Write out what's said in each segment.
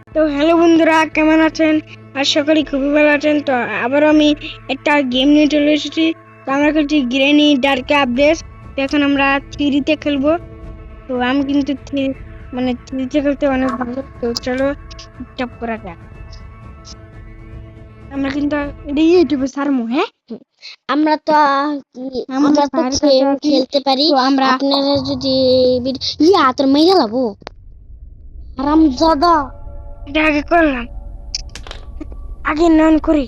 তো হ্যালো বন্ধুরা, কেমন আছেন? আশা করি খুবই ভালো আছেন। তো আবার আমি একটা গেম নিয়ে চলে এসেছি। তো আমরা খেলছি গ্রেনি ডার্ক আপডেট। তো এখন আমরা থ্রিতে খেলবো। তো আমি কিন্তু থ্রিতে খেলতে অনেক ভালো। তো চলো টপ করা যাক। আমরা কিন্তু এটা ইউটিউবে সারমু, হ্যাঁ? আমরা তো আমাদের আমরা তো ভাইয়ের কাছে আছি। খেলতে পারি। তো আমরা আপনারা যদি তোর মেয়ে লাবো হারামজাদা। এটা আগে করলাম, আগে নন করি।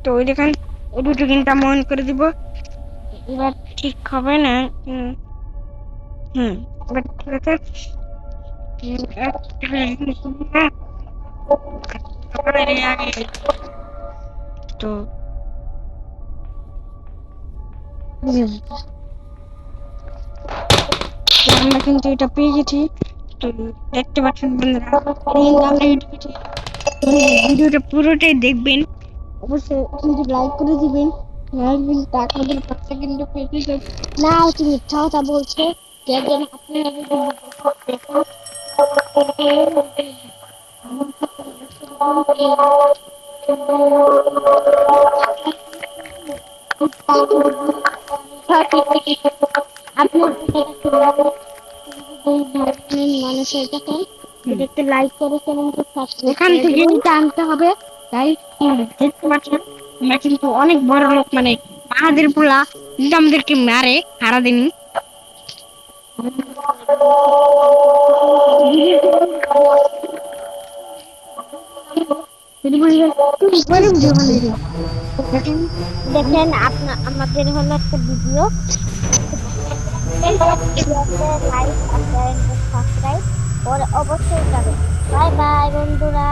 তো ওই দেখেন এই দুটো কিন্তু আমি অন করে দিব। এবার ঠিক হবে না। এবার ঠিক আছে। তো আমরা কিন্তু এটা পেয়ে গেছি। তো দেখতে পাচ্ছেন বন্ধুরা, আমরা ভিডিওটা পুরোটাই দেখবেন। অবশ্যই কিন্তু লাইক করে দিবেন। লাইক কিন্তু আপনাদের পাশে কিন্তু পেয়ে যাবেন। না, তুমি মিথ্যা কথা বলছো। দেখবেন আপনারা যদি মানুষের কাছে একটু লাইক করে চ্যানেলটা সাবস্ক্রাইব এখান করে থেকে দিবেন। এটা আনতে হবে। তাই দেখতে পাচ্ছেন আমরা কিন্তু অনেক বড় লোক, বাহাদের পোলা কিন্তু আমাদেরকে মারে সারাদিনই। দেখেন আমাদের হলো একটা ভিডিও, লাইক আর চ্যানেলটা সাবস্ক্রাইব করে অবশ্যই যাবেন। বাই বাই বন্ধুরা,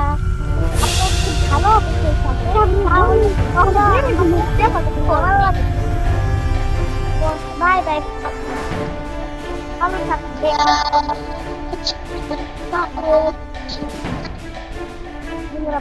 আপনারা যদি ভালো অবশ্যই থাকেন তাহলে তোমরা আমাদের ভালো লাগে। বাই বাই, ভালো থাকবেন বন্ধুরা।